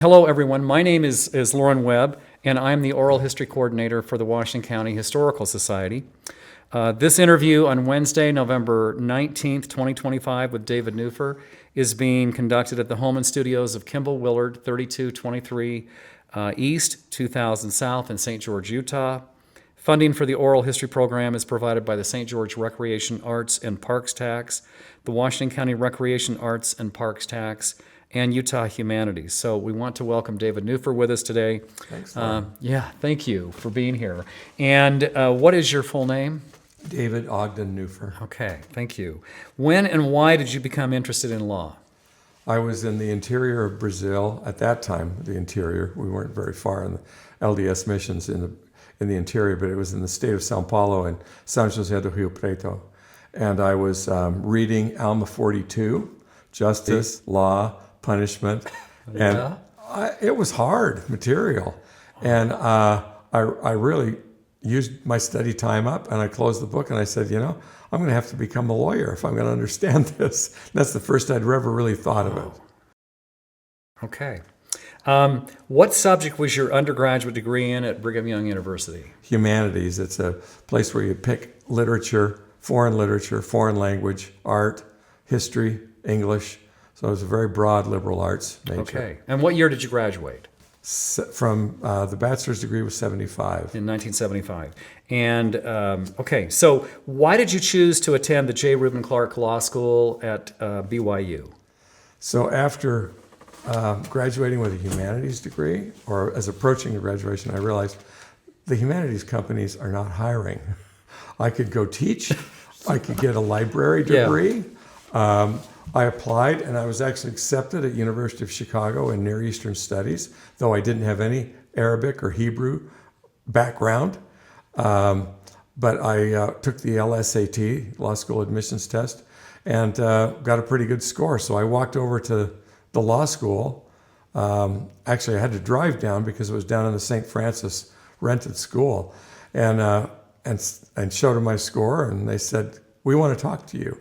Hello, everyone. My name is Lauren Webb, and I'm the Oral History Coordinator for the Washington County Historical Society. This interview on Wednesday, November 19th, 2025, with DavidNuffer is being conducted at the home and studios of Kimball Willard, 3223 East, 2000 South in St. George, Utah. Funding for the oral history program is provided by the St. George Recreation Arts and Parks Tax, the Washington County Recreation Arts and Parks Tax, and Utah Humanities. So we want to welcome DavidNuffer with us today. Thanks, thank you for being here. And what is your full name? David Ogden Nuffer. Okay, thank you. When and why did you become interested in law? I was in the interior of Brazil at that time. The interior, we weren't very far in the LDS missions in the interior, but it was in the state of São Paulo and São José do Rio Preto. And I was reading Alma 42, Justice, Law, Punishment, and it was hard material. And I really used my study time up, and I closed the book and I said, I'm going to have to become a lawyer if I'm going to understand this. That's the first I'd ever really thought of it. Okay. What subject was your undergraduate degree in at Brigham Young University? Humanities. It's a place where you pick literature, foreign language, art, history, English. So it was a very broad liberal arts major. Okay. And what year did you graduate? From the bachelor's degree was 75. In 1975. And, so why did you choose to attend the J. Reuben Clark Law School at BYU? So after graduating with a humanities degree, or as approaching the graduation, I realized the humanities companies are not hiring. I could go teach. I could get a library degree. Yeah. I applied, and I was actually accepted at University of Chicago in Near Eastern Studies, though I didn't have any Arabic or Hebrew background. But I took the LSAT, Law School Admissions Test, and got a pretty good score. So I walked over to the law school. Actually, I had to drive down because it was down in the St. Francis rented school, and showed them my score, and they said, "We want to talk to you."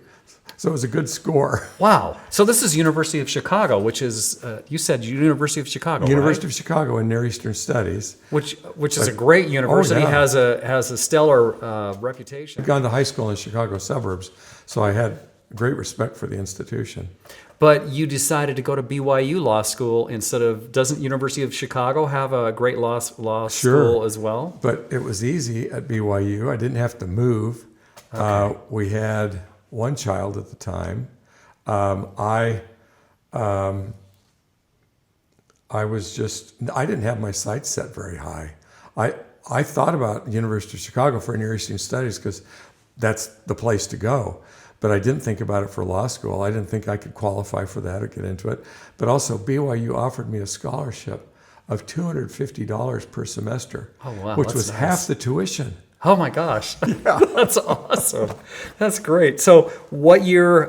So it was a good score. Wow. So this is University of Chicago, which is, you said University of Chicago, University right? of Chicago in Near Eastern Studies. Which is a great university, has a stellar reputation. I'd gone to high school in the Chicago suburbs, so I had great respect for the institution. But you decided to go to BYU Law School doesn't University of Chicago have a great law school as well? But it was easy at BYU. I didn't have to move. Okay. We had one child at the time. I didn't have my sights set very high. I thought about University of Chicago for Near Eastern Studies because that's the place to go. But I didn't think about it for law school. I didn't think I could qualify for that or get into it. But also BYU offered me a scholarship of $250 per semester, which was half the tuition. Oh my gosh, yeah. That's awesome. That's great. So what year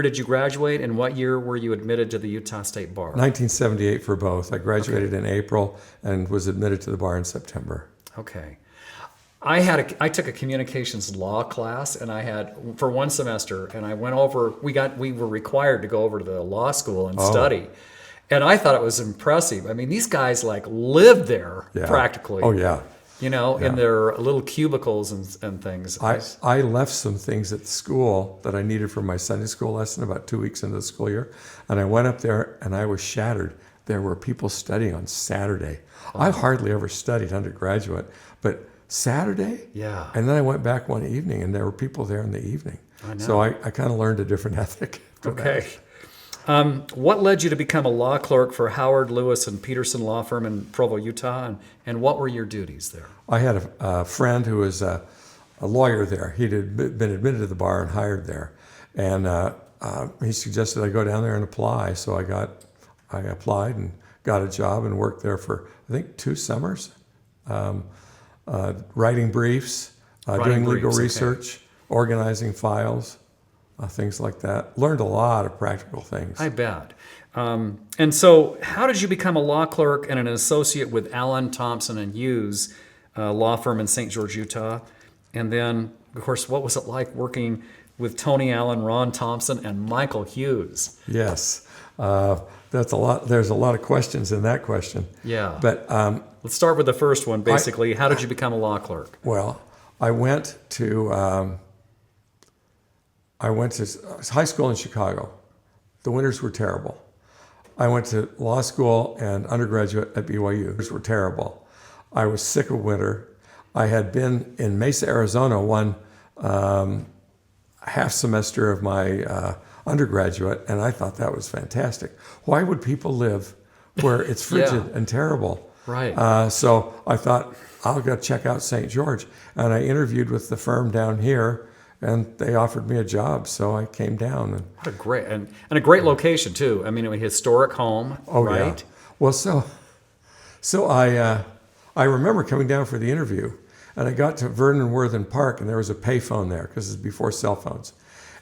did you graduate, and what year were you admitted to the Utah State Bar? 1978 for both. I graduated in April and was admitted to the bar in September. Okay. I took a communications law class, and I had for one semester, and I went over, we were required to go over to the law school and study. And I thought it was impressive. I mean, these guys lived there practically. Oh yeah. In their little cubicles and things. I left some things at school that I needed for my Sunday school lesson about 2 weeks into the school year. And I went up there and I was shattered. There were people studying on Saturday. Oh. I hardly ever studied undergraduate, but Saturday? Yeah. And then I went back one evening and there were people there in the evening. I know. So I kind of learned a different ethic. Okay. What led you to become a law clerk for Howard, Lewis, and Peterson Law Firm in Provo, Utah, and what were your duties there? I had a friend who was a lawyer there. He'd been admitted to the bar and hired there, and he suggested I go down there and apply. So I applied and got a job and worked there for I think 2 summers, writing briefs, doing legal research, organizing files. Things like that. Learned a lot of practical things. I bet. And so how did you become a law clerk and an associate with Allen, Thompson, and Hughes law firm in St. George, Utah? And then, of course, what was it like working with Tony Allen, Ron Thompson, and Michael Hughes? Yes. That's a lot. There's a lot of questions in that question. Yeah. But Let's start with the first one, basically. How did you become a law clerk? well, I went to high school in Chicago. The winters were terrible. I went to law school and undergraduate at BYU. Winters were terrible. I was sick of winter. I had been in Mesa, Arizona, one half semester of my undergraduate, and I thought that was fantastic. Why would people live where it's frigid Yeah. and terrible? Right. So I thought, I'll go check out St. George. And I interviewed with the firm down here, and they offered me a job. So I came down. And What a great and a great location too. I mean, a historic home, right? yeah. Well, so I remember coming down for the interview, and I got to Vernon Worthen Park, and there was a payphone there because it's before cell phones.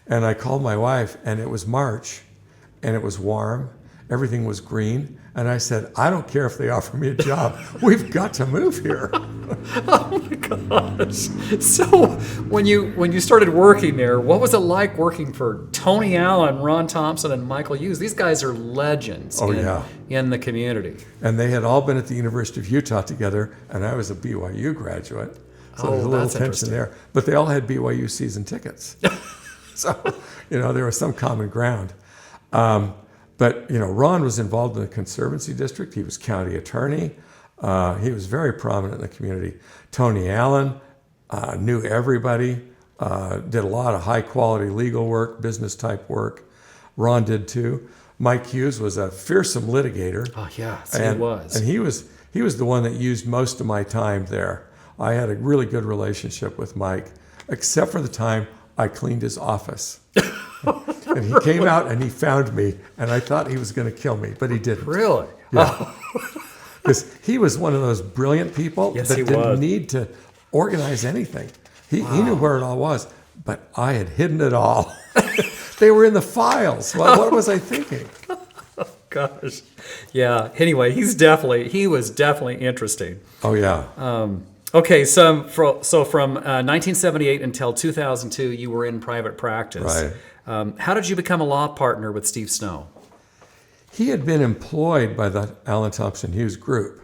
And I called my wife, and it was March, and it was warm. Everything was green. And I said, I don't care if they offer me a job. We've got to move here. Oh my gosh! So when you started working there, what was it like working for Tony Allen, Ron Thompson, and Michael Hughes? These guys are legends in the community. And they had all been at the University of Utah together, and I was a BYU graduate. So there's a little that's tension interesting. there. But they all had BYU season tickets. So, there was some common ground. But Ron was involved in the Conservancy District. He was county attorney. He was very prominent in the community. Tony Allen knew everybody, did a lot of high-quality legal work, business-type work. Ron did too. Mike Hughes was a fearsome litigator. Oh yeah, And he was. And he was the one that used most of my time there. I had a really good relationship with Mike, except for the time I cleaned his office. And he came out and he found me, and I thought he was going to kill me, but he didn't. Really? Yeah. Because he was one of those brilliant people Yes, that he didn't was. need to organize anything. He knew where it all was, but I had hidden it all. They were in the files. What was I thinking? Gosh. Yeah. Anyway, he was definitely interesting. Oh, yeah. Okay, so from 1978 until 2002, you were in private practice. Right. How did you become a law partner with Steve Snow? He had been employed by the Allen Thompson Hughes group,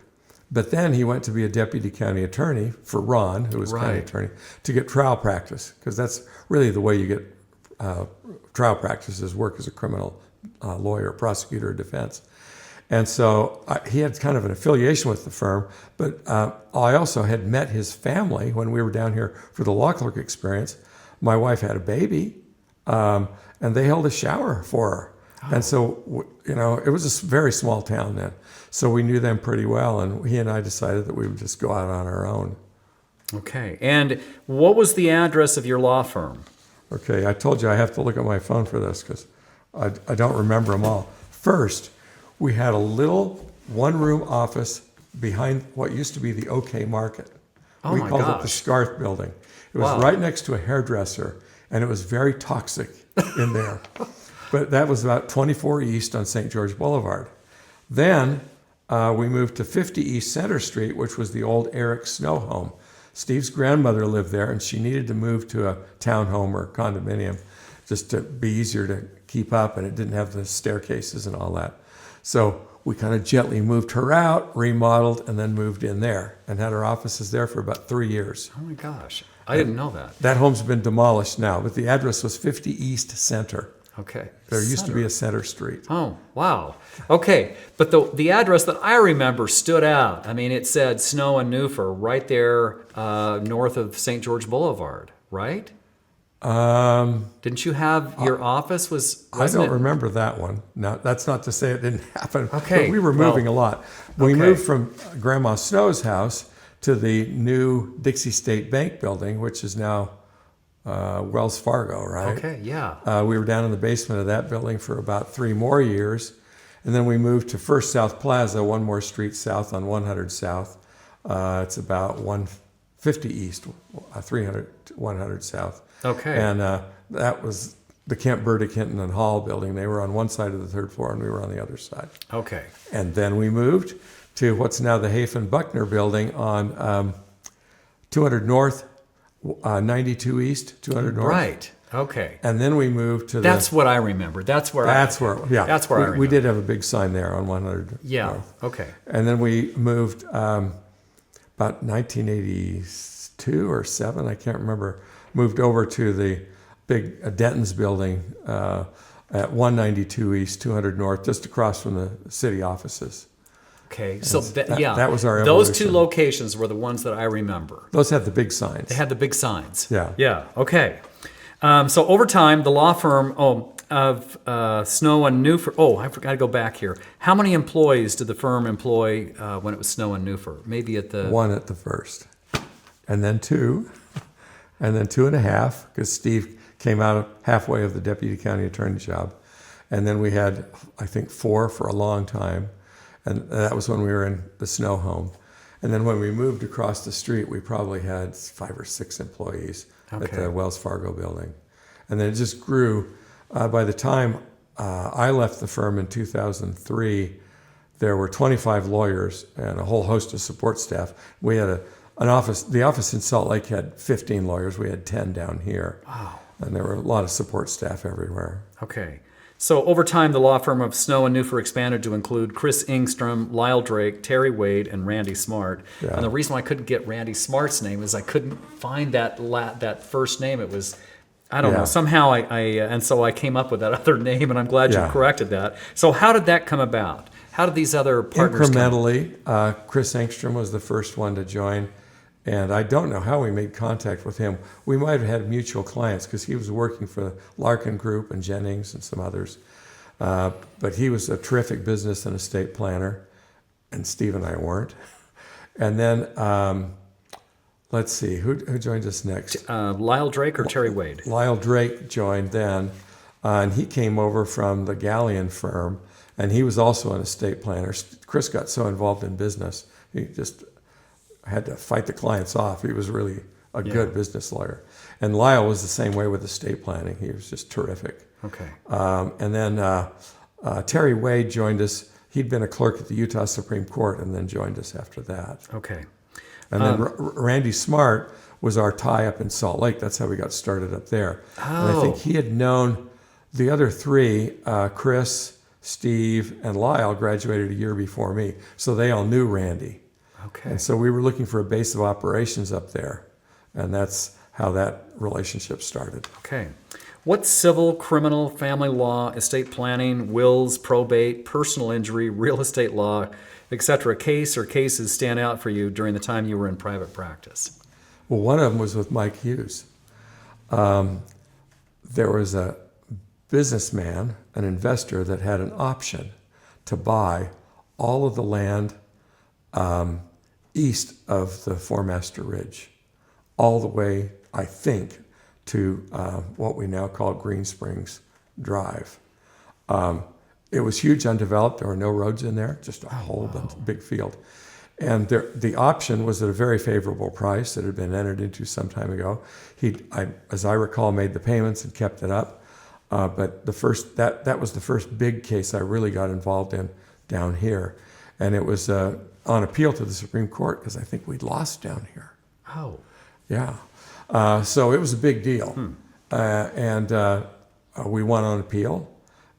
but then he went to be a deputy county attorney for Ron, who was county Right. attorney, to get trial practice, because that's really the way you get trial practice is work as a criminal lawyer, prosecutor, or defense. And so he had kind of an affiliation with the firm, but I also had met his family when we were down here for the law clerk experience. My wife had a baby, and they held a shower for her. And so, it was a very small town then. So we knew them pretty well, and he and I decided that we would just go out on our own. Okay, and what was the address of your law firm? Okay, I told you I have to look at my phone for this because I don't remember them all. First, we had a little one-room office behind what used to be the OK Market. Oh We my called it the gosh. Scarf Building. It was Wow. right next to a hairdresser, and it was very toxic in there. But that was about 24 East on St. George Boulevard. Then we moved to 50 East Center Street, which was the old Eric Snow home. Steve's grandmother lived there, and she needed to move to a townhome or condominium just to be easier to keep up, and it didn't have the staircases and all that. So we kind of gently moved her out, remodeled, and then moved in there and had our offices there for about 3 years. Oh my gosh, I didn't know that. That home's been demolished now, but the address was 50 East Center. Okay. There used to be a Center Street. Oh, wow. Okay, but the address that I remember stood out. I mean, it said Snow and Nuffer right there north of St. George Boulevard, right? Didn't you have your office I wasn't don't it? remember that one. Now, that's not to say it didn't happen. Okay, But we were moving a lot. We okay. moved from Grandma Snow's house to the new Dixie State Bank building, which is now Wells Fargo, right? Okay, yeah. We were down in the basement of that building for about 3 more years. And then we moved to First South Plaza, one more street south on 100 South. It's about 150 East, 300, 100 South. Okay. And that was the Kemp, Burdick, Hinton, and Hall building. They were on one side of the 3rd floor, and we were on the other side. Okay. And then we moved to what's now the Hafen Buckner building on 200 North, 92 East, 200 North. Right. Okay. And then we moved to That's what I remember. That's where I remember. We did have a big sign there on 100. Yeah. North. Okay. And then we moved about 1982 or 7, I can't remember, moved over to the big Denton's building at 192 East, 200 North, just across from the city offices. Okay. So that was our Those evolution. two locations were the ones that I remember. Those had the big signs. They had the big signs. Yeah. Yeah. Okay. So over time, the law firm of Snow and Newfer. Oh, I forgot to go back here. How many employees did the firm employ when it was Snow and Newfer? Maybe at the 1 at the first, and then 2, and then 2.5, because Steve came out halfway of the deputy county attorney job. And then we had, I think, 4 for a long time. And that was when we were in the Snow home. And then when we moved across the street, we probably had 5 or 6 employees at the Wells Fargo building. And then it just grew. By the time I left the firm in 2003, there were 25 lawyers and a whole host of support staff. We had an office. The office in Salt Lake had 15 lawyers. We had 10 down here. Wow. And there were a lot of support staff everywhere. Okay. So over time, the law firm of Snow and Newfer expanded to include Chris Ingstrom, Lyle Drake, Terry Wade, and Randy Smart. Yeah. And the reason why I couldn't get Randy Smart's name is I couldn't find that first name. It was, I don't know, somehow and so I came up with that other name, and I'm glad you corrected that. So how did that come about? How did these other partners Incrementally, Chris Engstrom was the first one to join, and I don't know how we made contact with him. We might have had mutual clients because he was working for Larkin Group and Jennings and some others. But he was a terrific business and estate planner, and Steve and I weren't. And then, let's see, who joined us next? Lyle Drake or Terry Wade? Lyle Drake joined then, and he came over from the Galleon firm, and he was also an estate planner. Chris got so involved in business, he just had to fight the clients off. He was really a good business lawyer. And Lyle was the same way with estate planning. He was just terrific. Okay. And then Terry Wade joined us. He'd been a clerk at the Utah Supreme Court and then joined us after that. Okay. And then Randy Smart was our tie-up in Salt Lake. That's how we got started up there. Oh. And I think he had known the other 3, Chris, Steve, and Lyle graduated a year before me. So they all knew Randy. Okay. And so we were looking for a base of operations up there. And that's how that relationship started. Okay. What civil, criminal, family law, estate planning, wills, probate, personal injury, real estate law, etc. case or cases stand out for you during the time you were in private practice? Well, one of them was with Mike Hughes. There was a businessman, an investor, that had an option to buy all of the land east of the Four Master Ridge, all the way, I think, to what we now call Green Springs Drive. It was huge, undeveloped. There were no roads in there, just a whole big field. And the option was at a very favorable price that had been entered into some time ago. As I recall, made the payments and kept it up. But that was the first big case I really got involved in down here. And it was on appeal to the Supreme Court because I think we'd lost down here. Oh. Yeah. So it was a big deal. And we won on appeal.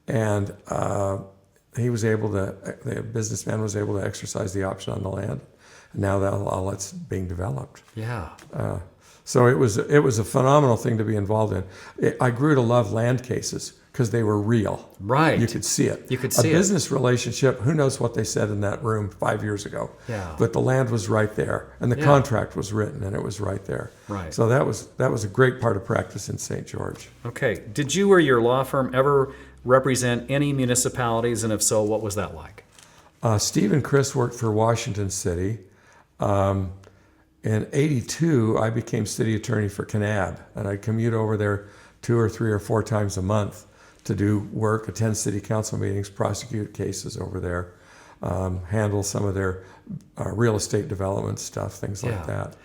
And the businessman was able to exercise the option on the land. And now all that's being developed. Yeah. So it was a phenomenal thing to be involved in. I grew to love land cases because they were real. Right. You could see it. You could see a business relationship, who knows what they said in that room 5 years ago. Yeah. But the land was right there, and the contract was written, and it was right there. Right. So that was a great part of practice in St. George. Okay. Did you or your law firm ever represent any municipalities, and if so, what was that like? Steve and Chris worked for Washington City. In '82, I became city attorney for Kanab, and I'd commute over there 2 or 3 or 4 times a month to do work, attend city council meetings, prosecute cases over there, handle some of their real estate development stuff, things like that.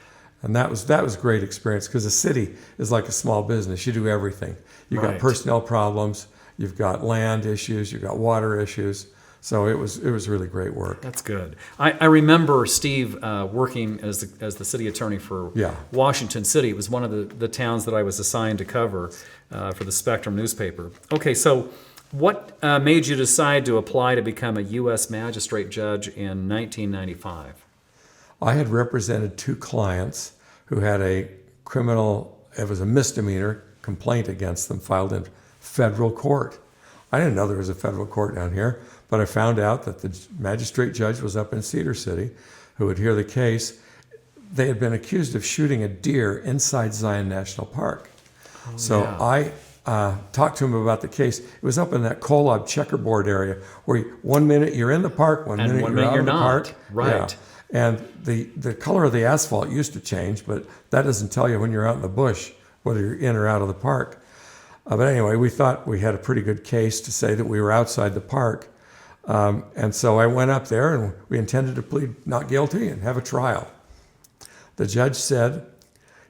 And that was a great experience because a city is like a small business. You do everything. You've got personnel problems, you've got land issues, you've got water issues. So it was really great work. That's good. I remember Steve working as the city attorney for Yeah. Washington City. It was one of the towns that I was assigned to cover for the Spectrum newspaper. Okay, so what made you decide to apply to become a U.S. magistrate judge in 1995? I had represented 2 clients who had a criminal, it was a misdemeanor complaint against them filed in federal court. I didn't know there was a federal court down here, but I found out that the magistrate judge was up in Cedar City who would hear the case. They had been accused of shooting a deer inside Zion National Park. So I talked to him about the case. It was up in that Kolob checkerboard area where 1 minute you're in the park, one minute you're out of the park. Right. Yeah. And the color of the asphalt used to change, but that doesn't tell you when you're out in the bush whether you're in or out of the park. But anyway, we thought we had a pretty good case to say that we were outside the park. And so I went up there and we intended to plead not guilty and have a trial. The judge said,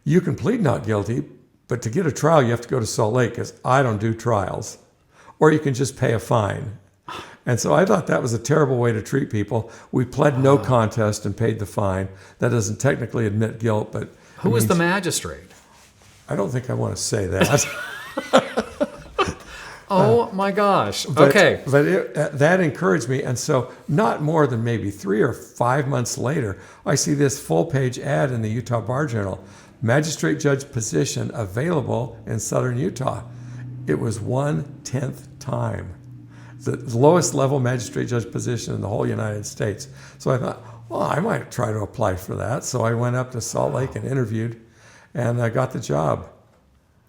you can plead not guilty, but to get a trial, you have to go to Salt Lake because I don't do trials. Or you can just pay a fine. And so I thought that was a terrible way to treat people. We pled no contest and paid the fine. That doesn't technically admit guilt, but Who was the magistrate? I don't think I want to say that. Oh my gosh. But, Okay. But that encouraged me. And so not more than maybe 3 or 5 months later, I see this full-page ad in the Utah Bar Journal. Magistrate judge position available in southern Utah. It was 1/10 time. The lowest level magistrate judge position in the whole United States. So I thought, well, I might try to apply for that. So I went up to Salt Lake and interviewed, and I got the job.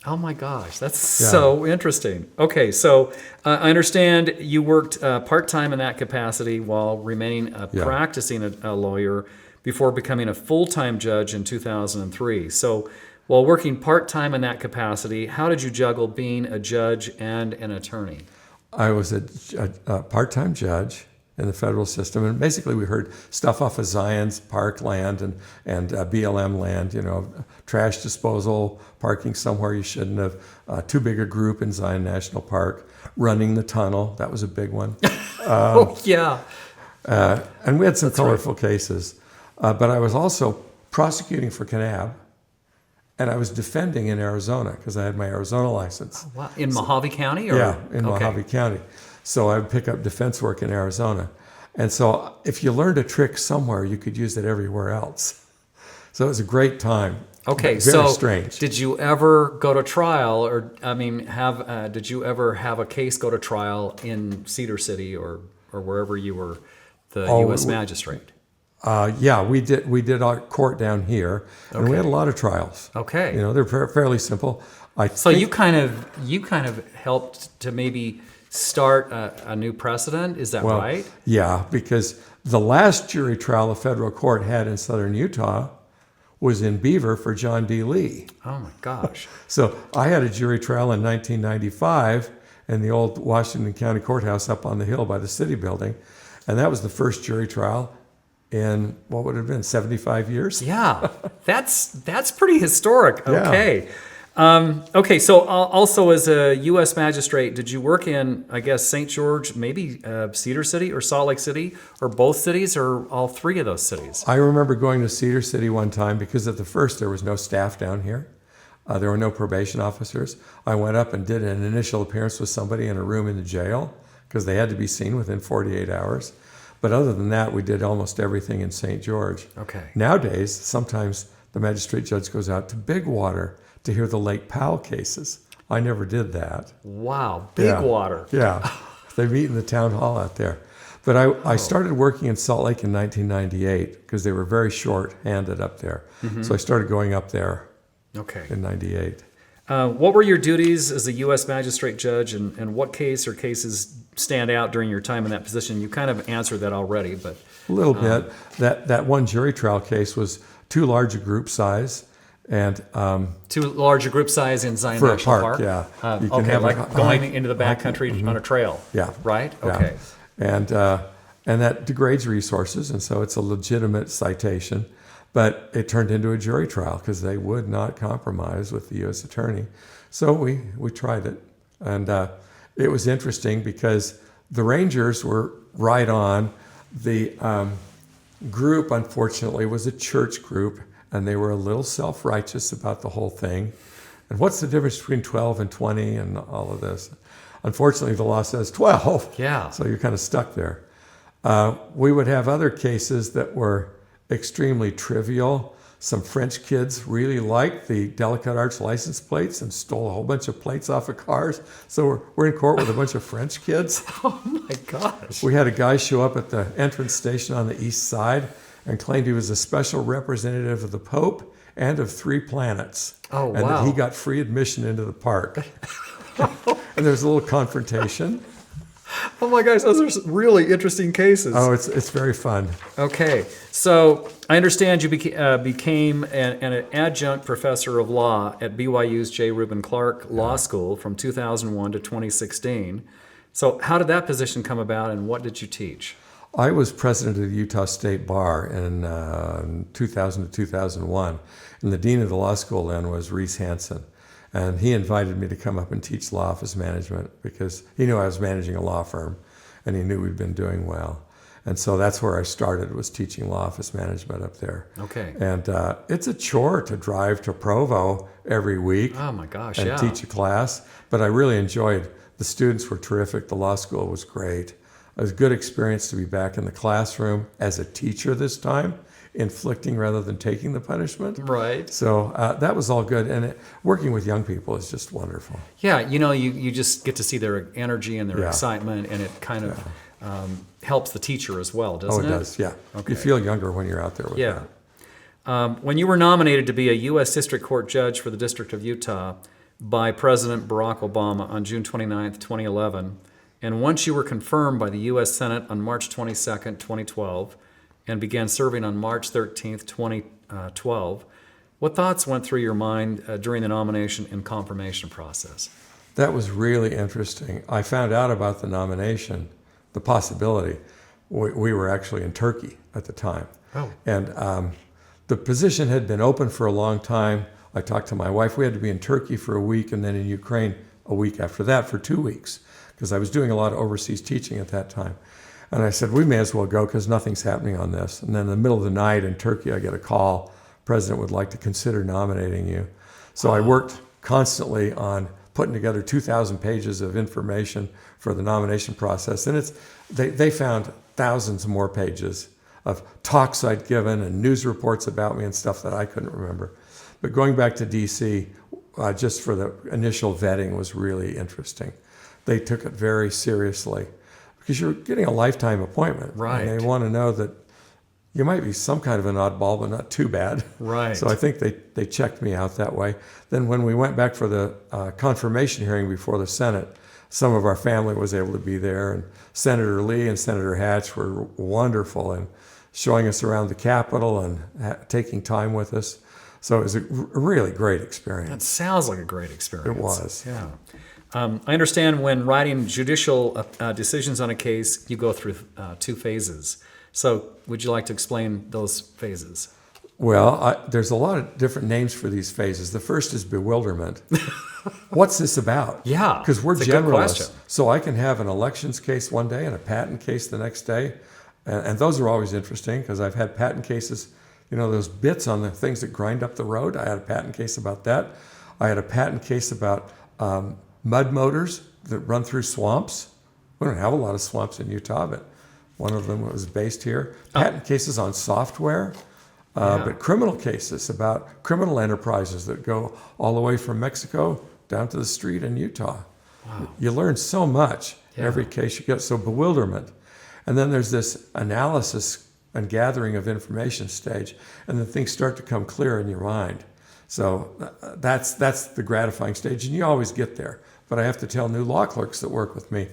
Oh my gosh, that's so interesting. Okay, so I understand you worked part-time in that capacity while remaining practicing a lawyer before becoming a full-time judge in 2003. So while working part-time in that capacity, how did you juggle being a judge and an attorney? I was a part-time judge in the federal system, and basically we heard stuff off of Zion's park land and BLM land, trash disposal, parking somewhere you shouldn't have, too big a group in Zion National Park, running the tunnel, that was a big one. And we had some colorful cases. But I was also prosecuting for Kanab, and I was defending in Arizona because I had my Arizona license. Oh, wow. In Mojave County? Or? Yeah, in Mojave County. So I would pick up defense work in Arizona. And so if you learned a trick somewhere, you could use it everywhere else. So it was a great time. Okay, Very strange. Did you ever go to trial, or did you ever have a case go to trial in Cedar City or wherever you were the U.S. magistrate? We did our court down here, and we had a lot of trials. Okay, they're fairly simple. So you kind of helped to maybe start a new precedent. Is that right? Yeah, because the last jury trial a federal court had in southern Utah was in Beaver for John D. Lee. Oh my gosh! So I had a jury trial in 1995 in the old Washington County Courthouse up on the hill by the city building, and that was the first jury trial in what would have been 75 years. Yeah, that's pretty historic. Okay. Yeah. Okay, so also as a U.S. magistrate, did you work in, I guess, St. George, maybe Cedar City or Salt Lake City, or both cities, or all three of those cities? I remember going to Cedar City one time because at the first there was no staff down here. There were no probation officers. I went up and did an initial appearance with somebody in a room in the jail because they had to be seen within 48 hours. But other than that, we did almost everything in St. George. Okay. Nowadays, sometimes the magistrate judge goes out to Bigwater to hear the Lake Powell cases. I never did that. Wow, Bigwater. Yeah, they meet in the town hall out there. But I started working in Salt Lake in 1998 because they were very short-handed up there. Mm-hmm. So I started going up there in 98. What were your duties as a U.S. magistrate judge, and what case or cases stand out during your time in that position? You kind of answered that already, but... A little bit. That one jury trial case was too large a group size. And too large a group size in Zion for National a park, Park? Yeah. You can have like going into the backcountry on a trail. Yeah. Right? Yeah. Okay. And that degrades resources, and so it's a legitimate citation. But it turned into a jury trial because they would not compromise with the U.S. attorney. So we tried it. And it was interesting because the Rangers were right on. The group, unfortunately, was a church group, and they were a little self-righteous about the whole thing. And what's the difference between 12 and 20 and all of this? Unfortunately, the law says 12. Yeah. So you're kind of stuck there. We would have other cases that were extremely trivial. Some French kids really liked the delicate arts license plates and stole a whole bunch of plates off of cars. So we're in court with a bunch of French kids. Oh my gosh. We had a guy show up at the entrance station on the east side and claimed he was a special representative of the Pope and of 3 planets. Oh, and wow. that he got free admission into the park. And there's a little confrontation. Oh my gosh, those are really interesting cases. Oh, it's very fun. Okay, so I understand you became an adjunct professor of law at BYU's J. Reuben Clark Law School from 2001 to 2016. So how did that position come about, and what did you teach? I was president of the Utah State Bar in 2000 to 2001, and the dean of the law school then was Reese Hansen. And he invited me to come up and teach law office management because he knew I was managing a law firm and he knew we'd been doing well. And so that's where I started, was teaching law office management up there. Okay. And it's a chore to drive to Provo every week Oh my gosh, and yeah. teach a class. But I really enjoyed. The students were terrific. The law school was great. It was a good experience to be back in the classroom as a teacher this time, inflicting rather than taking the punishment. Right. So that was all good. And working with young people is just wonderful. Yeah, you just get to see their energy and their Yeah. excitement, and it kind of helps the teacher as well, doesn't it? Oh, it does, yeah. Okay. You feel younger when you're out there with Yeah. that. When you were nominated to be a U.S. District Court judge for the District of Utah by President Barack Obama on June 29th, 2011, and once you were confirmed by the U.S. Senate on March 22nd, 2012, and began serving on March 13th, 2012, what thoughts went through your mind during the nomination and confirmation process? That was really interesting. I found out about the nomination, the possibility. We were actually in Turkey at the time. Oh. And the position had been open for a long time. I talked to my wife. We had to be in Turkey for a week and then in Ukraine a week after that for 2 weeks because I was doing a lot of overseas teaching at that time. And I said, we may as well go because nothing's happening on this. And then in the middle of the night in Turkey, I get a call. President would like to consider nominating you. So I worked constantly on putting together 2,000 pages of information for the nomination process. And they found thousands more pages of talks I'd given and news reports about me and stuff that I couldn't remember. But going back to DC, just for the initial vetting was really interesting. They took it very seriously because you're getting a lifetime appointment. Right. And they want to know that you might be some kind of an oddball, but not too bad. Right. So I think they checked me out that way. Then when we went back for the confirmation hearing before the Senate, some of our family was able to be there, and Senator Lee and Senator Hatch were wonderful in showing us around the Capitol and taking time with us. So it was a really great That experience. sounds like a great experience. It was. Yeah. I understand when writing judicial decisions on a case, you go through 2 phases. So would you like to explain those phases? Well, there's a lot of different names for these phases. The first is bewilderment. What's this about? Yeah, Because we're it's a good question. generalists. So I can have an elections case one day and a patent case the next day. And those are always interesting because I've had patent cases, those bits on the things that grind up the road. I had a patent case about that. I had a patent case about mud motors that run through swamps. We don't have a lot of swamps in Utah, but one of them was based here. Patent cases on software. But criminal cases about criminal enterprises that go all the way from Mexico down to the street in Utah. Wow. You learn so much Yeah. every case you get. So bewilderment. And then there's this analysis and gathering of information stage, and then things start to come clear in your mind. So that's the gratifying stage, and you always get there. But I have to tell new law clerks that work with me,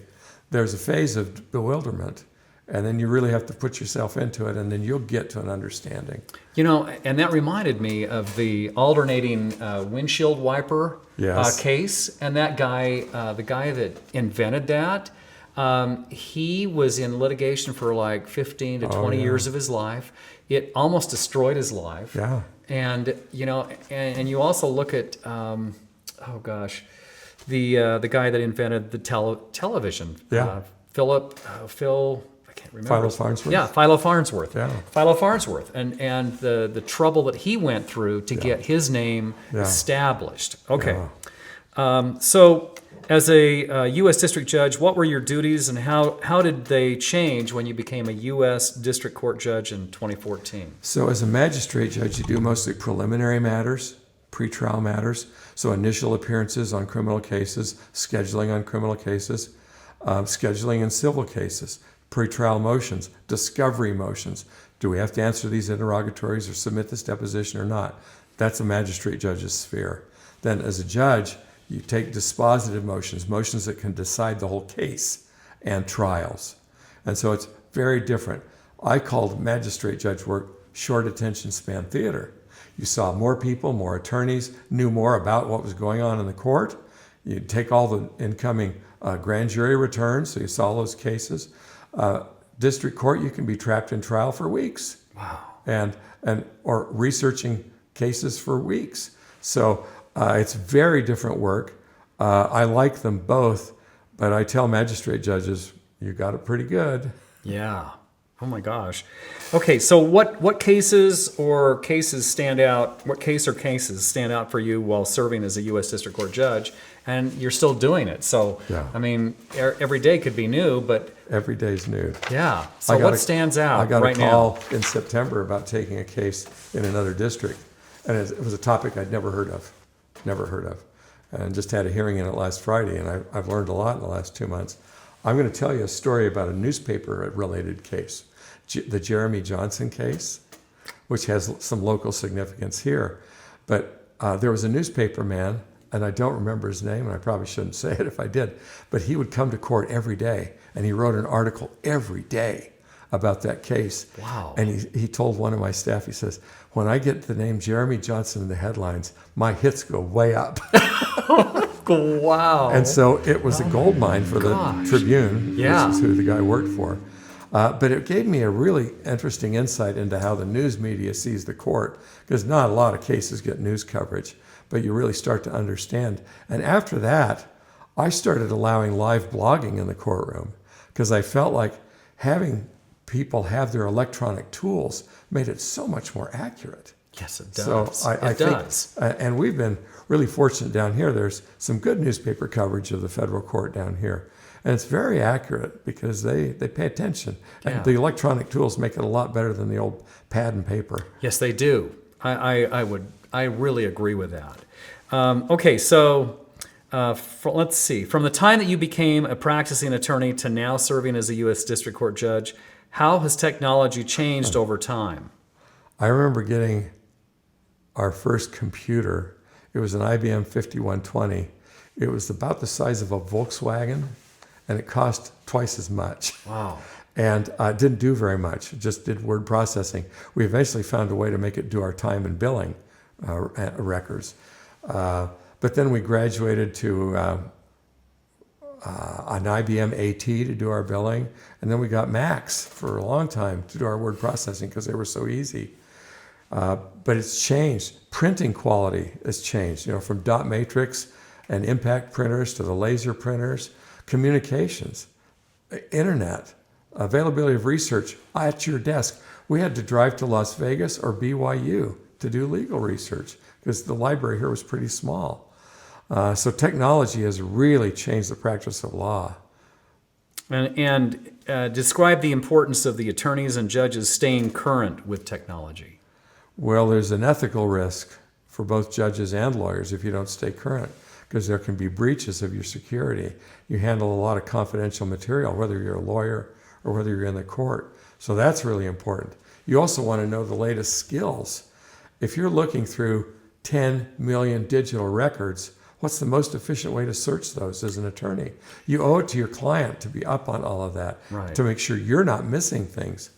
there's a phase of bewilderment, and then you really have to put yourself into it, and then you'll get to an understanding. And that reminded me of the alternating windshield wiper Yes. case. And that guy, the guy that invented that, he was in litigation for like 15 to 20 years of his life. It almost destroyed his life. Yeah. And, and you also look at, the guy that invented the television. Yeah. Phil, I can't remember. Philo Farnsworth? Yeah, Philo Farnsworth. Yeah. Philo Farnsworth, and the trouble that he went through to get his name established. Okay. So as a U.S. District Judge, what were your duties and how did they change when you became a U.S. District Court Judge in 2014? So as a magistrate judge, you do mostly preliminary matters, pretrial matters, so initial appearances on criminal cases, scheduling on criminal cases, scheduling in civil cases, pretrial motions, discovery motions. Do we have to answer these interrogatories or submit this deposition or not? That's a magistrate judge's sphere. Then as a judge, you take dispositive motions, motions that can decide the whole case, and trials. And so it's very different. I called magistrate judge work short attention span theater. You saw more people, more attorneys, knew more about what was going on in the court. You take all the incoming grand jury returns, so you saw those cases. District court, you can be trapped in trial for weeks. Wow. And or researching cases for weeks. So it's very different work. I like them both, but I tell magistrate judges, you got it pretty good. Yeah. Oh my gosh. Okay, so what cases or cases stand out? What case or cases stand out for you while serving as a U.S. District Court Judge? And you're still doing it. So, Yeah. I mean, every day could be new, but Every day's new. yeah. So what stands out I got right a call in September about taking a case in another district, and it was a topic I'd never heard of, and just had a hearing in it last Friday, and I've learned a lot in the last 2 months. I'm going to tell you a story about a newspaper-related case, the Jeremy Johnson case, which has some local significance here. But there was a newspaper man, and I don't remember his name, and I probably shouldn't say it if I did, but he would come to court every day, and he wrote an article every day about that case. Wow. And he told one of my staff, he says, when I get the name Jeremy Johnson in the headlines, my hits go way up. now. Wow. And so it was a gold mine for the Tribune, Yeah. which is who the guy worked for. But it gave me a really interesting insight into how the news media sees the court, because not a lot of cases get news coverage, but you really start to understand. And after that, I started allowing live blogging in the courtroom, because I felt like having people have their electronic tools made it so much more accurate. Yes, it does. So I think, and we've been really fortunate down here. There's some good newspaper coverage of the federal court down here. And it's very accurate because they pay attention. Yeah. And the electronic tools make it a lot better than the old pad and paper. Yes, they do. I really agree with that. Okay, so let's see. From the time that you became a practicing attorney to now serving as a U.S. District Court Judge, how has technology changed over time? I remember getting our first computer. It was an IBM 5120. It was about the size of a Volkswagen, and it cost twice as much. Wow. And it didn't do very much. It just did word processing. We eventually found a way to make it do our time and billing records. But then we graduated to an IBM AT to do our billing. And then we got Macs for a long time to do our word processing because they were so easy. But it's changed. Printing quality has changed, from dot matrix and impact printers to the laser printers, communications, internet, availability of research at your desk. We had to drive to Las Vegas or BYU to do legal research because the library here was pretty small. So technology has really changed the practice of law. And describe the importance of the attorneys and judges staying current with technology. Well, there's an ethical risk for both judges and lawyers if you don't stay current, because there can be breaches of your security. You handle a lot of confidential material, whether you're a lawyer or whether you're in the court. So that's really important. You also want to know the latest skills. If you're looking through 10 million digital records, what's the most efficient way to search those as an attorney? You owe it to your client to be up on all of that, Right. to make sure you're not missing things.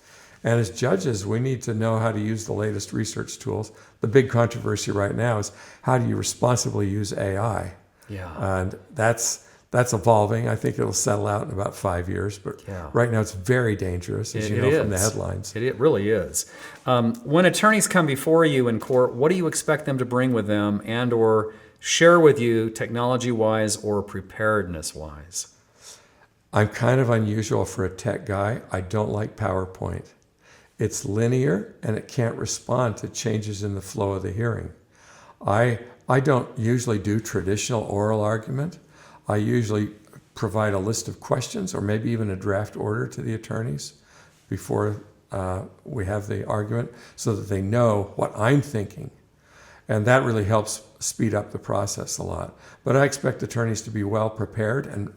And as judges, we need to know how to use the latest research tools. The big controversy right now is how do you responsibly use AI? Yeah. And that's evolving. I think it'll settle out in about 5 years. But Yeah. right now it's very dangerous, as you know from the headlines. It really is. When attorneys come before you in court, what do you expect them to bring with them and or share with you technology-wise or preparedness-wise? I'm kind of unusual for a tech guy. I don't like PowerPoint. It's linear and it can't respond to changes in the flow of the hearing. I don't usually do traditional oral argument. I usually provide a list of questions or maybe even a draft order to the attorneys before we have the argument so that they know what I'm thinking. And that really helps speed up the process a lot. But I expect attorneys to be well prepared, and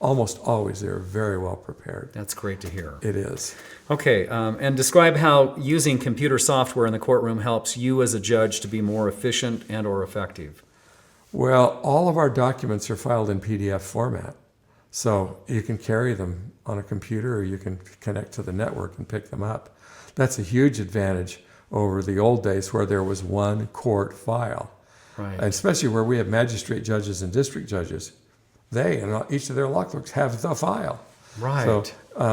almost always they're very well prepared. That's great to hear. It is. Okay, and describe how using computer software in the courtroom helps you as a judge to be more efficient and or effective. Well, all of our documents are filed in PDF format. So you can carry them on a computer or you can connect to the network and pick them up. That's a huge advantage over the old days where there was one court file. Right. And especially where we have magistrate judges and district judges. They and each of their law clerks have the file. Right. So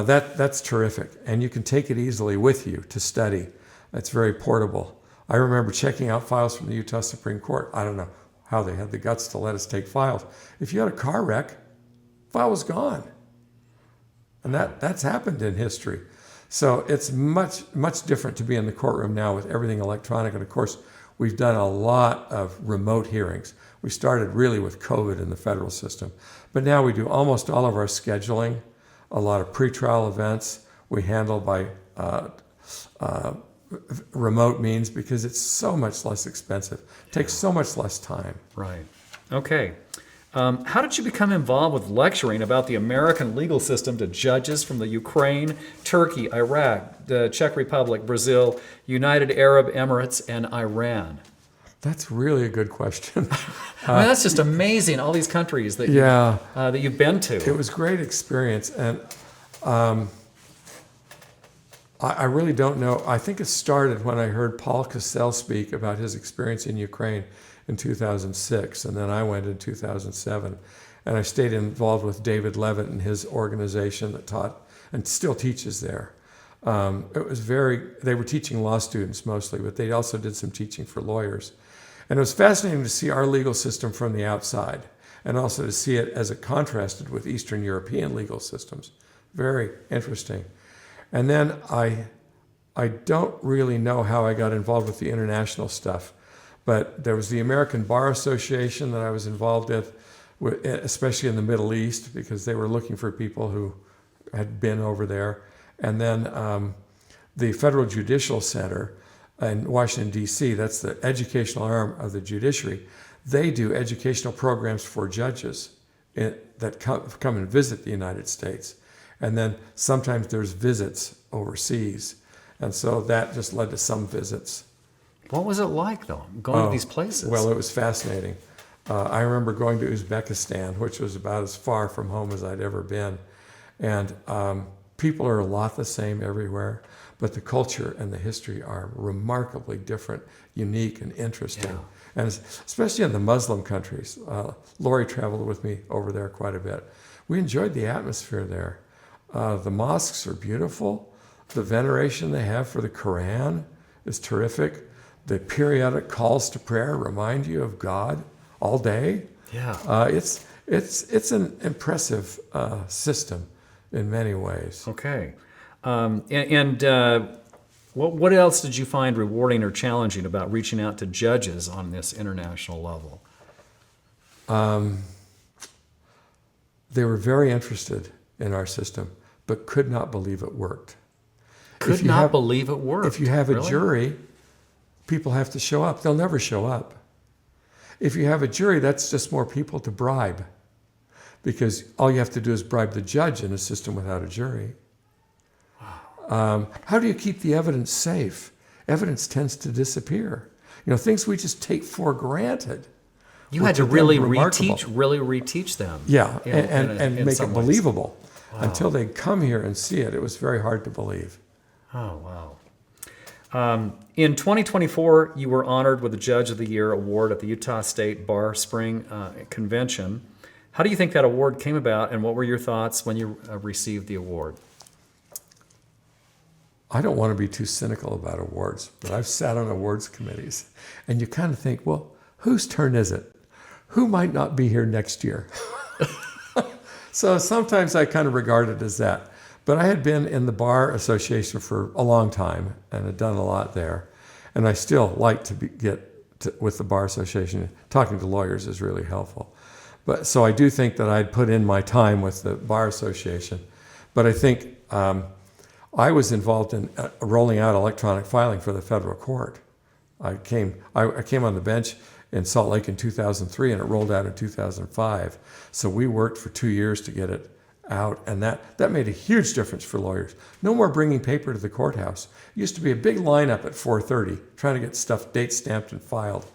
that's terrific. And you can take it easily with you to study. It's very portable. I remember checking out files from the Utah Supreme Court. I don't know how they had the guts to let us take files. If you had a car wreck, file was gone. And that's happened in history. So it's much, much different to be in the courtroom now with everything electronic. And of course, we've done a lot of remote hearings. We started really with COVID in the federal system. But now we do almost all of our scheduling, a lot of pretrial events we handle by remote means because it's so much less expensive. It takes so much less time. Right. Okay. How did you become involved with lecturing about the American legal system to judges from the Ukraine, Turkey, Iraq, the Czech Republic, Brazil, United Arab Emirates, and Iran? That's really a good question. I mean, that's just amazing, all these countries that, that you've been to. It was a great experience. And I really don't know. I think it started when I heard Paul Cassell speak about his experience in Ukraine in 2006, and then I went in 2007. And I stayed involved with David Levitt and his organization that taught and still teaches there. It was they were teaching law students mostly, but they also did some teaching for lawyers. And it was fascinating to see our legal system from the outside, and also to see it as it contrasted with Eastern European legal systems. Very interesting. And then I don't really know how I got involved with the international stuff, but there was the American Bar Association that I was involved with, especially in the Middle East, because they were looking for people who had been over there. And then the Federal Judicial Center in Washington, D.C., that's the educational arm of the judiciary. They do educational programs for judges that come and visit the United States. And then sometimes there's visits overseas. And so that just led to some visits. What was it like, though, going to these places? Well, it was fascinating. I remember going to Uzbekistan, which was about as far from home as I'd ever been. And people are a lot the same everywhere, but the culture and the history are remarkably different, unique, and interesting. Yeah. And especially in the Muslim countries. Lori traveled with me over there quite a bit. We enjoyed the atmosphere there. The mosques are beautiful. The veneration they have for the Quran is terrific. The periodic calls to prayer remind you of God all day. Yeah. It's an impressive system in many ways. Okay. What else did you find rewarding or challenging about reaching out to judges on this international level? They were very interested in our system, but could not believe it worked. Could not believe it worked. If you have a Really? jury, people have to show up. They'll never show up. If you have a jury, that's just more people to bribe, because all you have to do is bribe the judge in a system without a jury. Wow. How do you keep the evidence safe? Evidence tends to disappear. You know, things we just take for granted. You had to really reteach them. Yeah, in and make it some ways. believable. Wow. Until they come here and see it, it was very hard to believe. Oh, wow. In 2024, you were honored with the Judge of the Year award at the Utah State Bar Spring Convention. How do you think that award came about, and what were your thoughts when you received the award? I don't want to be too cynical about awards, but I've sat on awards committees, and you kind of think, well, whose turn is it? Who might not be here next year? So sometimes I kind of regard it as that. But I had been in the Bar Association for a long time and had done a lot there. And I still like to with the Bar Association. Talking to lawyers is really helpful. But so I do think that I'd put in my time with the Bar Association. But I think I was involved in rolling out electronic filing for the federal court. I came on the bench in Salt Lake in 2003, and it rolled out in 2005. So we worked for 2 years to get it out, and that made a huge difference for lawyers. No more bringing paper to the courthouse. It used to be a big lineup at 4:30 trying to get stuff date stamped and filed.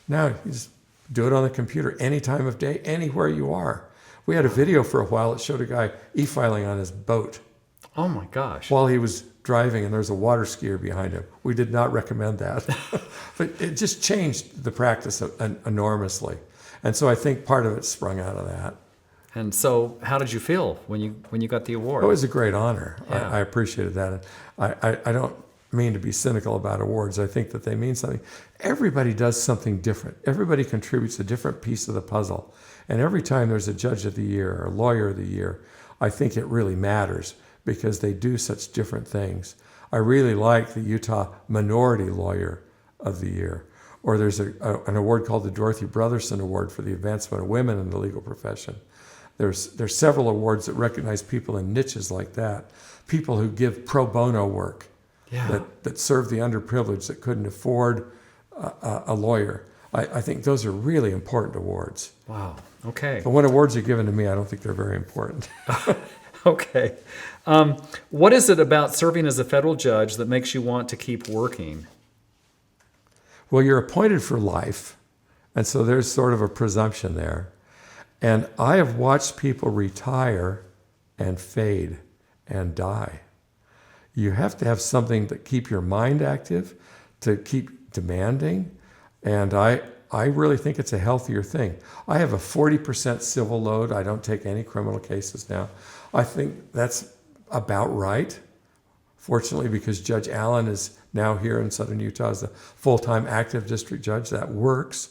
Now you just do it on the computer any time of day, anywhere you are. We had a video for a while that showed a guy e-filing on his boat. Oh my gosh. While he was driving, and there's a water skier behind him. We did not recommend that. But it just changed the practice enormously. And so I think part of it sprung out of that. And so how did you feel when you got the award? It was a great honor. Yeah. I appreciated that. I don't mean to be cynical about awards. I think that they mean something. Everybody does something different. Everybody contributes a different piece of the puzzle. And every time there's a judge of the year or lawyer of the year, I think it really matters because they do such different things. I really like the Utah Minority Lawyer of the Year. Or there's an award called the Dorothy Brotherson Award for the advancement of women in the legal profession. There's several awards that recognize people in niches like that, people who give pro bono work, that serve the underprivileged that couldn't afford a lawyer. I think those are really important awards. Wow. Okay. But when awards are given to me, I don't think they're very important. Okay. What is it about serving as a federal judge that makes you want to keep working? Well, you're appointed for life, and so there's sort of a presumption there. And I have watched people retire and fade and die. You have to have something to keep your mind active, to keep demanding, and I really think it's a healthier thing. I have a 40% civil load. I don't take any criminal cases now. I think that's about right. Fortunately, because Judge Allen is now here in Southern Utah as a full-time active district judge, that works.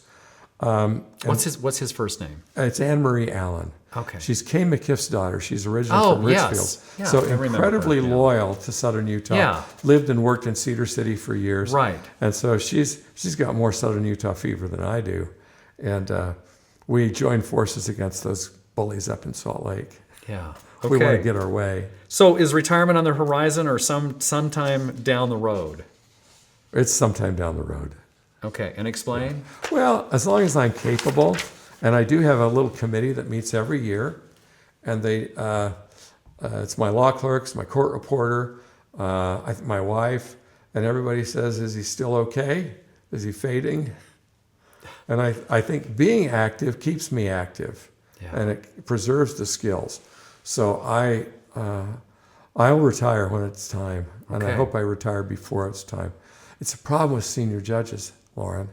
What's his first name? It's Anne Marie Allen. Okay. She's Kay McKiff's daughter. She's originally from Richfield. Yes. Yeah, so I remember incredibly her, yeah. loyal to Southern Utah. Yeah. Lived and worked in Cedar City for years. Right. And so she's got more Southern Utah fever than I do. And we joined forces against those bullies up in Salt Lake. Yeah. Okay. We want to get our way. So is retirement on the horizon or sometime down the road? It's sometime down the road. Okay. And explain? Well, as long as I'm capable, and I do have a little committee that meets every year, and it's my law clerks, my court reporter, my wife, and everybody says, is he still okay? Is he fading? And I think being active keeps me active, and it preserves the skills. So I'll retire when it's time, and I hope I retire before it's time. It's a problem with senior judges, Lauren,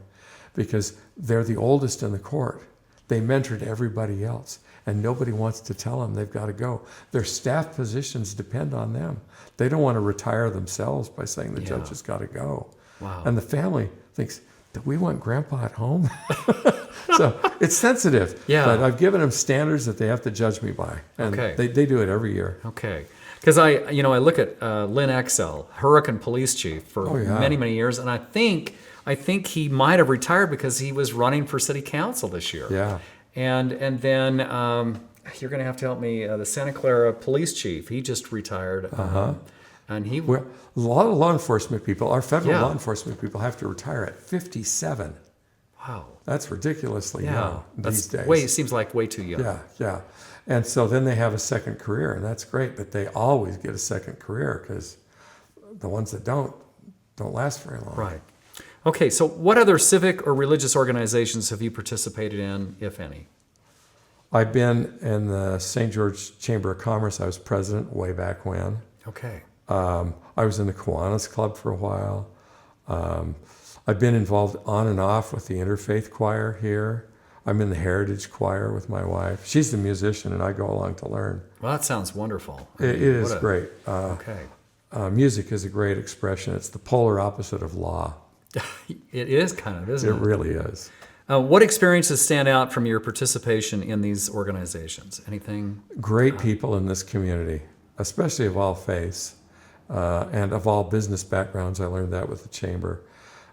because they're the oldest in the court. They mentored everybody else, and nobody wants to tell them they've got to go. Their staff positions depend on them. They don't want to retire themselves by saying the judge has got to go. Wow. And the family thinks, do we want Grandpa at home? So it's sensitive. Yeah. But I've given them standards that they have to judge me by, and they do it every year. Okay. Because I look at Lynn Exel, Hurricane Police Chief for many, many years, and I think he might have retired because he was running for city council this year. Yeah. And then you're going to have to help me. The Santa Clara Police Chief, he just retired. And he a lot of law enforcement people, our federal law enforcement people, have to retire at 57. Wow. That's ridiculously young these days. It seems like way too young. Yeah. And so then they have a second career, and that's great, but they always get a second career because the ones that don't last very long. Right. Okay, so what other civic or religious organizations have you participated in, if any? I've been in the St. George Chamber of Commerce. I was president way back when. Okay. I was in the Kiwanis Club for a while. I've been involved on and off with the Interfaith Choir here. I'm in the Heritage Choir with my wife. She's the musician, and I go along to learn. Well, that sounds wonderful. It is great. Okay. Music is a great expression. It's the polar opposite of law. It is kind of, isn't it? It really is. What experiences stand out from your participation in these organizations? Anything? Great people in this community, especially of all faiths and of all business backgrounds. I learned that with the chamber.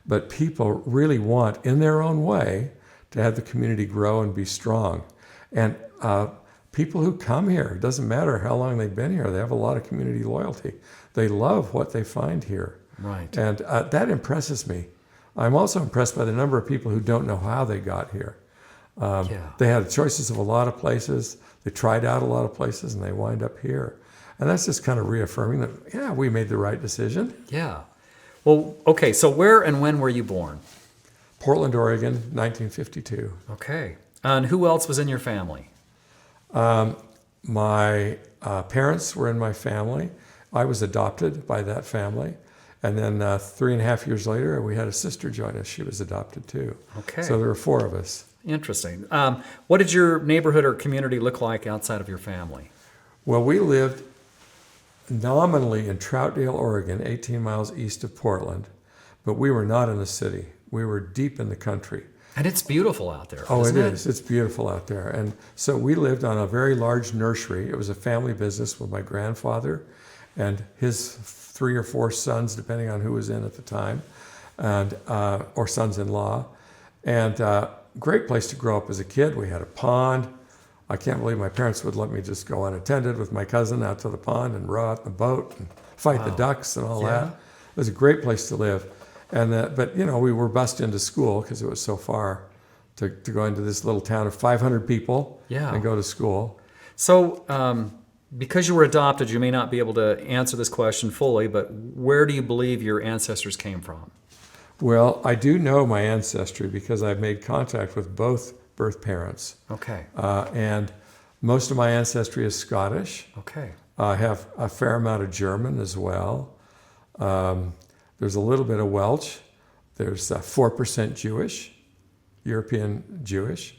But people really want, in their own way, to have the community grow and be strong. And people who come here, it doesn't matter how long they've been here, they have a lot of community loyalty. They love what they find here. Right. And that impresses me. I'm also impressed by the number of people who don't know how they got here. They had choices of a lot of places. They tried out a lot of places, and they wind up here. And that's just kind of reaffirming that, yeah, we made the right decision. Yeah. Well, okay, so where and when were you born? Portland, Oregon, 1952. Okay. And who else was in your family? My parents were in my family. I was adopted by that family. And then 3.5 years later, we had a sister join us. She was adopted too. Okay. So there were 4 of us. Interesting. What did your neighborhood or community look like outside of your family? Well, we lived nominally in Troutdale, Oregon, 18 miles east of Portland, but we were not in the city. We were deep in the country. And it's beautiful out there. Oh, isn't it is. It's beautiful out there. And so we lived on a very large nursery. It was a family business with my grandfather and his 3 or 4 sons, depending on who was in at the time, and or sons-in-law. And great place to grow up as a kid. We had a pond. I can't believe my parents would let me just go unattended with my cousin out to the pond and row out the boat and fight the ducks and all that. It was a great place to live. And but you know, we were bused into school because it was so far to go into this little town of 500 people and go to school. So, because you were adopted, you may not be able to answer this question fully, but where do you believe your ancestors came from? Well, I do know my ancestry because I've made contact with both birth parents. Okay. And most of my ancestry is Scottish. Okay. I have a fair amount of German as well. There's a little bit of Welsh. There's 4% Jewish, European Jewish.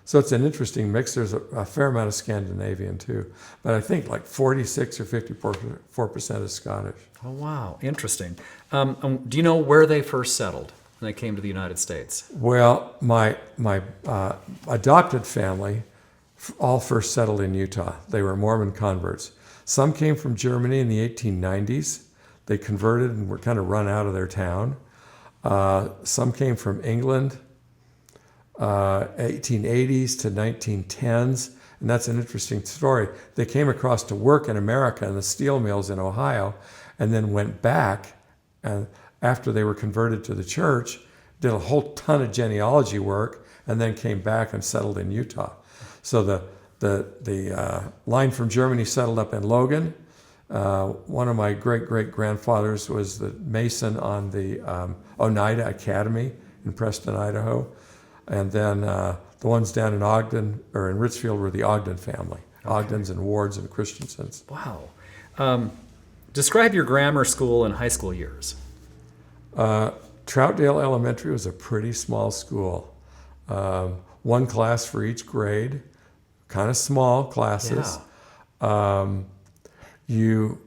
So it's an interesting mix. There's a fair amount of Scandinavian too. But I think like 46 or 54% is Scottish. Oh, wow. Interesting. Do you know where they first settled when they came to the United States? Well, my adopted family all first settled in Utah. They were Mormon converts. Some came from Germany in the 1890s. They converted and were kind of run out of their town. Some came from England, 1880s to 1910s, and that's an interesting story. They came across to work in America in the steel mills in Ohio, and then went back, and after they were converted to the church, did a whole ton of genealogy work, and then came back and settled in Utah. So the line from Germany settled up in Logan. One of my great-great-grandfathers was the mason on the Oneida Academy in Preston, Idaho. And then the ones down in Ogden, or in Richfield, were the Ogden family. Okay. Ogdens and Wards and Christensens. Wow. Describe your grammar school and high school years. Troutdale Elementary was a pretty small school. 1 class for each grade, kind of small classes. Yeah. You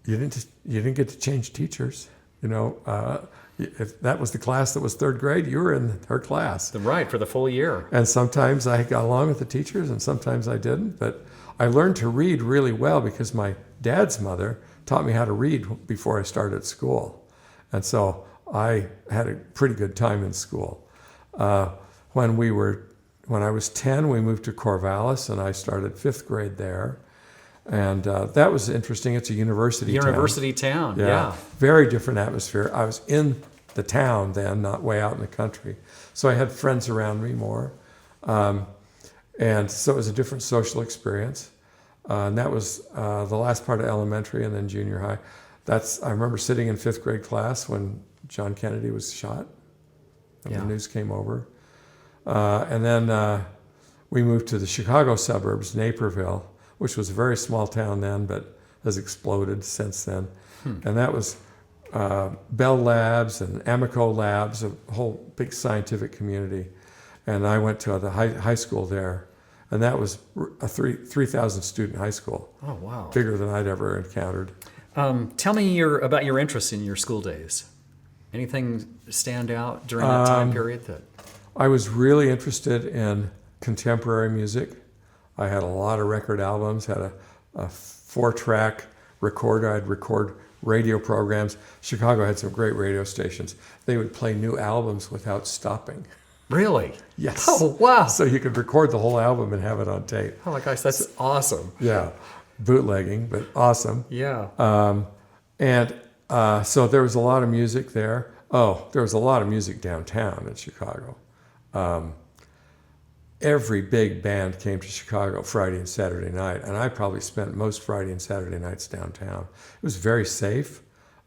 didn't get to change teachers. You know, if that was the class that was 3rd grade, you were in her class. Right, for the full year. And sometimes I got along with the teachers, and sometimes I didn't. But I learned to read really well because my dad's mother taught me how to read before I started school, and so I had a pretty good time in school. When I was 10, we moved to Corvallis, and I started 5th grade there. And that was interesting. It's a university town. Yeah. Very different atmosphere. I was in the town then, not way out in the country. So I had friends around me more. And so it was a different social experience. And that was the last part of elementary and then junior high. I remember sitting in 5th grade class when John Kennedy was shot. And the news came over. And then we moved to the Chicago suburbs, Naperville, which was a very small town then, but has exploded since then. And that was Bell Labs and Amico Labs, a whole big scientific community. And I went to the high school there, and that was a 3,000 student high school. Oh, wow. Bigger than I'd ever encountered. Tell me about your interests in your school days. Anything stand out during that time period that? I was really interested in contemporary music. I had a lot of record albums, had a 4-track recorder. I'd record radio programs. Chicago had some great radio stations. They would play new albums without stopping. Really? Yes. Oh, wow. So you could record the whole album and have it on tape. Oh my gosh, that's awesome. Yeah. Bootlegging, but awesome. Yeah. So there was a lot of music there. Oh, there was a lot of music downtown in Chicago. Every big band came to Chicago Friday and Saturday night, and I probably spent most Friday and Saturday nights downtown. It was very safe.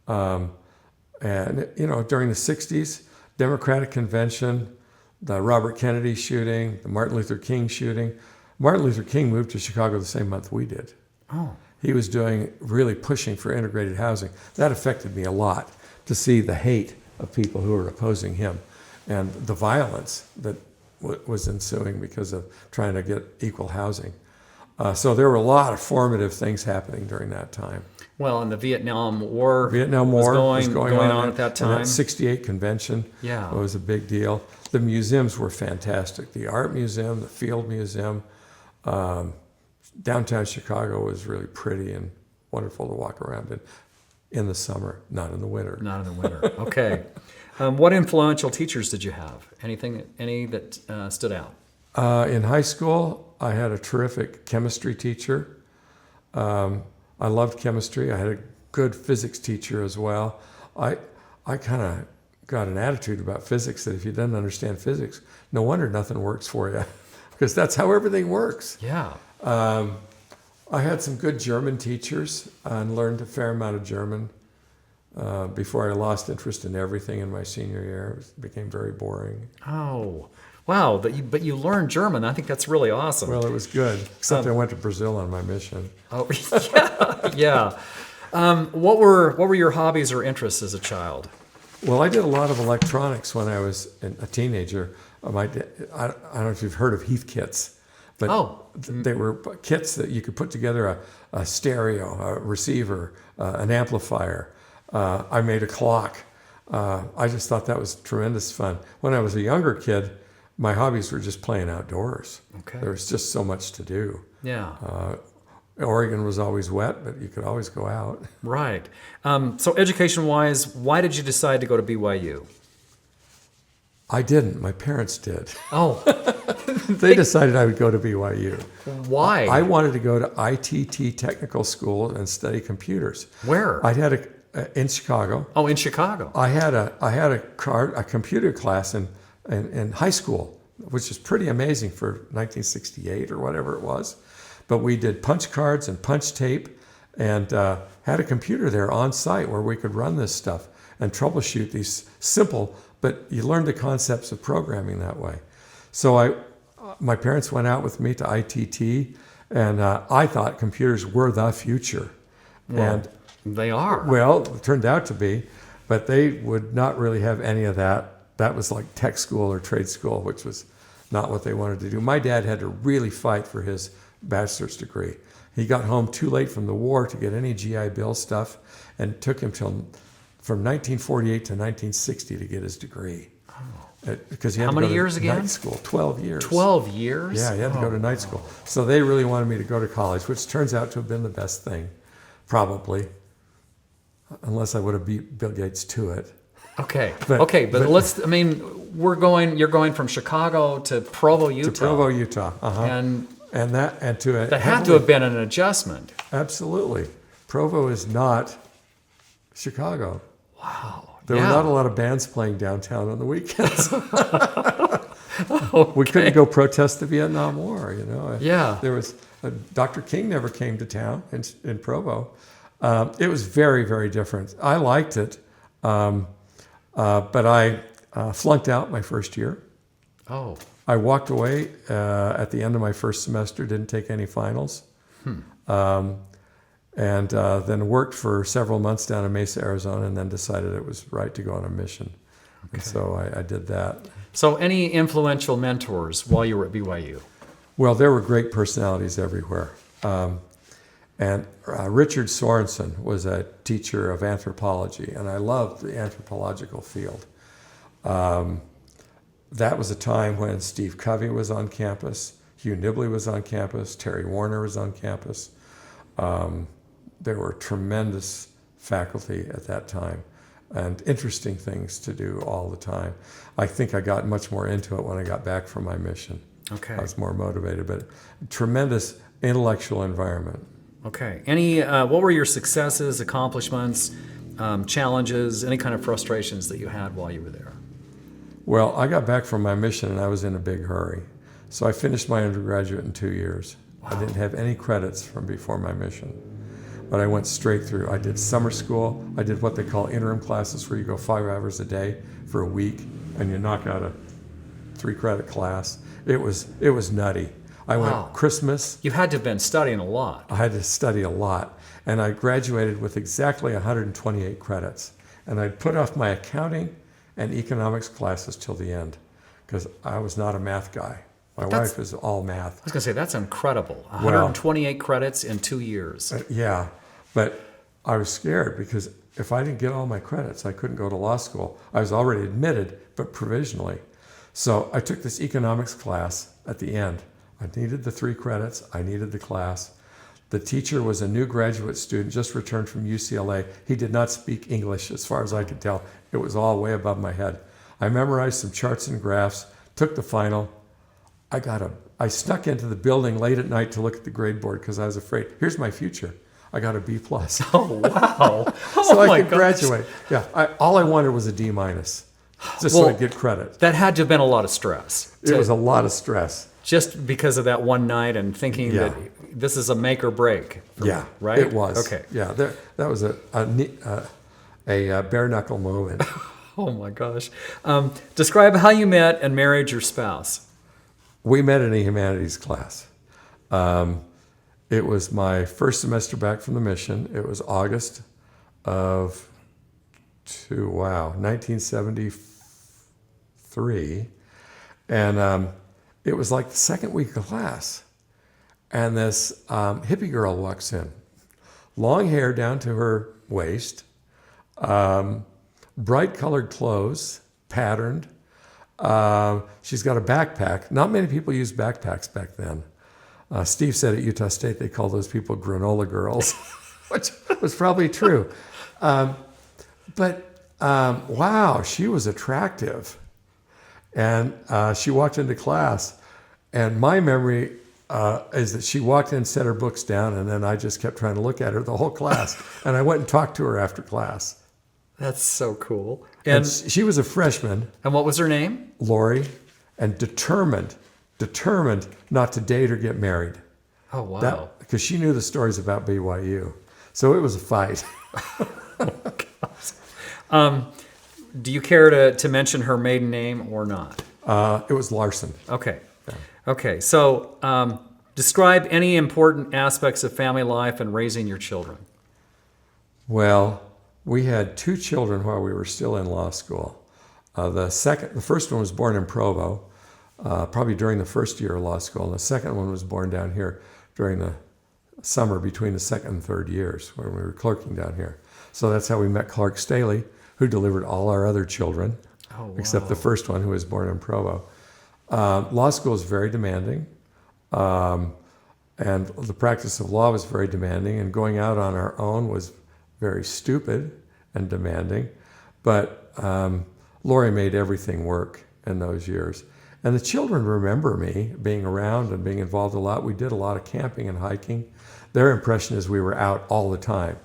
And, during the 60s, Democratic Convention, the Robert Kennedy shooting, the Martin Luther King shooting. Martin Luther King moved to Chicago the same month we did. Oh. He was really pushing for integrated housing. That affected me a lot, to see the hate of people who were opposing him and the violence that was ensuing because of trying to get equal housing. So there were a lot of formative things happening during that time. Well, and the Vietnam War was going on at that time. And that 68 convention was a big deal. The museums were fantastic. The Art Museum, the Field Museum. Downtown Chicago was really pretty and wonderful to walk around in the summer, not in the winter. Not in the winter. Okay. What influential teachers did you have? Any that stood out? In high school, I had a terrific chemistry teacher. I loved chemistry. I had a good physics teacher as well. I kind of got an attitude about physics that if you didn't understand physics, no wonder nothing works for you, because that's how everything works. Yeah. I had some good German teachers and learned a fair amount of German before I lost interest in everything in my senior year. It became very boring. Oh, wow. But you learned German. I think that's really awesome. Well, it was good, except I went to Brazil on my mission. Oh, yeah. What were your hobbies or interests as a child? Well, I did a lot of electronics when I was a teenager. I don't know if you've heard of Heath kits, but they were kits that you could put together a stereo, a receiver, an amplifier. I made a clock. I just thought that was tremendous fun. When I was a younger kid, my hobbies were just playing outdoors. Okay. There was just so much to do. Yeah. Oregon was always wet, but you could always go out. Right. So education-wise, why did you decide to go to BYU? I didn't. My parents did. Oh. They decided I would go to BYU. Why? I wanted to go to ITT Technical School and study computers. Where? In Chicago. Oh, in Chicago. I had a computer class in high school, which is pretty amazing for 1968 or whatever it was. But we did punch cards and punch tape, and had a computer there on site where we could run this stuff and troubleshoot these simple, but you learn the concepts of programming that way. So my parents went out with me to ITT, and I thought computers were the future. Well, and they are. Well, it turned out to be, but they would not really have any of that. That was like tech school or trade school, which was not what they wanted to do. My dad had to really fight for his bachelor's degree. He got home too late from the war to get any GI Bill stuff, and it took him from 1948 to 1960 to get his degree. Oh. Because he had How to many go to years again? night school. 12 years. 12 years? Yeah, he had to go to night school. So they really wanted me to go to college, which turns out to have been the best thing, probably, unless I would have beat Bill Gates to it. Okay. But you're going from Chicago to Provo, Utah. To Provo, Utah. Uh-huh. That had to have been an adjustment. Absolutely. Provo is not Chicago. Wow. There were not a lot of bands playing downtown on the weekends. Okay. We couldn't go protest the Vietnam War, Yeah. There was Dr. King never came to town in Provo. It was very, very different. I liked it, but I flunked out my first year. Oh. I walked away at the end of my first semester, didn't take any finals, and then worked for several months down in Mesa, Arizona, and then decided it was right to go on a mission. Okay. And so I did that. So any influential mentors while you were at BYU? Well, there were great personalities everywhere. And Richard Sorensen was a teacher of anthropology, and I loved the anthropological field. That was a time when Steve Covey was on campus, Hugh Nibley was on campus, Terry Warner was on campus. There were tremendous faculty at that time and interesting things to do all the time. I think I got much more into it when I got back from my mission. Okay. I was more motivated, but tremendous intellectual environment. Okay. Any, what were your successes, accomplishments, challenges, any kind of frustrations that you had while you were there? Well, I got back from my mission and I was in a big hurry. So I finished my undergraduate in 2 years. Wow. I didn't have any credits from before my mission, but I went straight through. I did summer school. I did what they call interim classes, where you go 5 hours a day for a week and you knock out a 3-credit class. It was nutty. I went Christmas. You had to have been studying a lot. I had to study a lot. And I graduated with exactly 128 credits. And I'd put off my accounting and economics classes till the end because I was not a math guy. My wife is all math. I was going to say, that's incredible. 128 credits in 2 years. Yeah, but I was scared because if I didn't get all my credits, I couldn't go to law school. I was already admitted, but provisionally. So I took this economics class at the end. I needed the 3 credits. I needed the class. The teacher was a new graduate student, just returned from UCLA. He did not speak English as far as I could tell. It was all way above my head. I memorized some charts and graphs, took the final. I snuck into the building late at night to look at the grade board because I was afraid. Here's my future. I got a B+. Oh, wow. So I could graduate. Yeah, all I wanted was a D-, just so I'd get credit. That had to have been a lot of stress. It was a lot of stress. Just because of that one night and thinking that this is a make or break. Me, right? It was. Okay. Yeah, that was a bare knuckle moment. Oh my gosh. Describe how you met and married your spouse. We met in a humanities class. It was my first semester back from the mission. It was August of 1973. And it was like the second week of class. And this hippie girl walks in. Long hair down to her waist, bright colored clothes, patterned. She's got a backpack. Not many people used backpacks back then. Steve said at Utah State they called those people granola girls, which was probably true. Wow, she was attractive. And she walked into class, and my memory is that she walked in, set her books down, and then I just kept trying to look at her the whole class. And I went and talked to her after class. That's so cool. And she was a freshman. And what was her name? Lori, and determined not to date or get married. Oh, wow. Because she knew the stories about BYU. So it was a fight. Do you care to mention her maiden name or not? It was Larson. Okay. Yeah. Okay. So describe any important aspects of family life and raising your children. Well, we had 2 children while we were still in law school. The first one was born in Provo, probably during the first year of law school. And the second one was born down here during the summer between the second and third years when we were clerking down here. So that's how we met Clark Staley, who delivered all our other children, except the first one, who was born in Provo. Law school is very demanding, and the practice of law was very demanding, and going out on our own was very stupid and demanding. But Lori made everything work in those years. And the children remember me being around and being involved a lot. We did a lot of camping and hiking. Their impression is we were out all the time.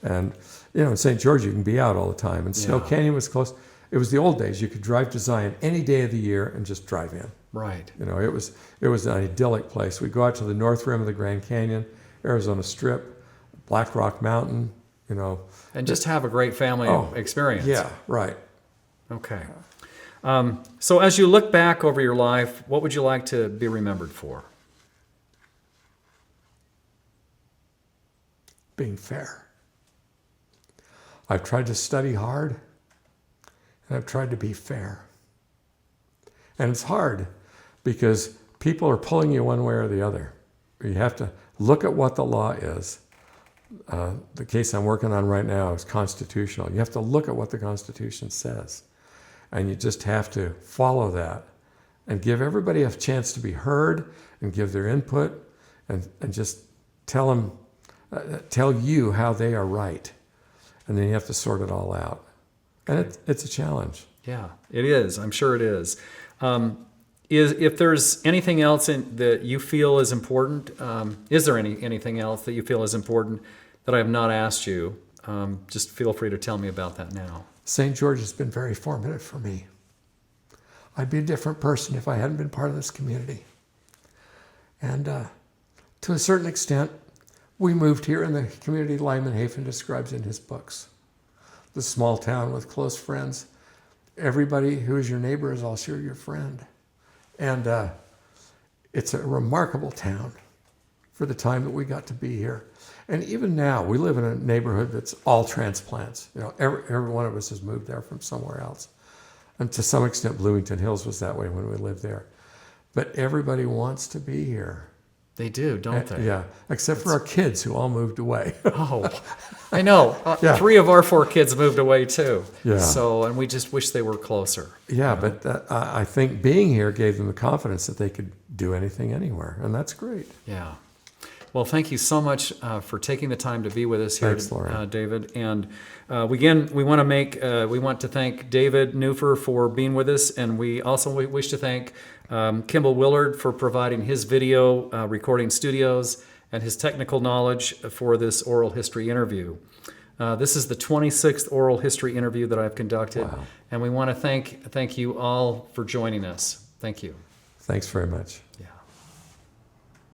And, in St. George, you can be out all the time. And Snow Canyon was close. It was the old days. You could drive to Zion any day of the year and just drive in. Right. It was an idyllic place. We'd go out to the north rim of the Grand Canyon, Arizona Strip, Black Rock Mountain, And just have a great family experience. Yeah, right. Okay. So as you look back over your life, what would you like to be remembered for? Being fair. I've tried to study hard, and I've tried to be fair. And it's hard because people are pulling you one way or the other. You have to look at what the law is, The case I'm working on right now is constitutional. You have to look at what the Constitution says, and you just have to follow that and give everybody a chance to be heard and give their input and just tell them, tell you how they are right. And then you have to sort it all out. And it's a challenge. Yeah, it is. I'm sure it is. If there's anything else that you feel is important, is there anything else that you feel is important that I have not asked you? Just feel free to tell me about that now. St. George has been very formative for me. I'd be a different person if I hadn't been part of this community. And to a certain extent, we moved here in the community Lyman Hafen describes in his books. The small town with close friends. Everybody who is your neighbor is also your friend. And it's a remarkable town for the time that we got to be here. And even now, we live in a neighborhood that's all transplants. You know, every one of us has moved there from somewhere else. And to some extent, Bloomington Hills was that way when we lived there. But everybody wants to be here. They do, don't they? Yeah, except for our kids who all moved away. Oh, I know. Yeah. 3 of our 4 kids moved away too. Yeah. So, and we just wish they were closer. Yeah, but I think being here gave them the confidence that they could do anything anywhere, and that's great. Yeah. Well, thank you so much for taking the time to be with us here, Thanks, Lauren. David. And again, we want to thank DavidNuffer for being with us, and we also wish to thank Kimball Willard for providing his video recording studios and his technical knowledge for this oral history interview. This is the 26th oral history interview that I've conducted, Wow. and we want to thank you all for joining us. Thank you. Thanks very much. Yeah.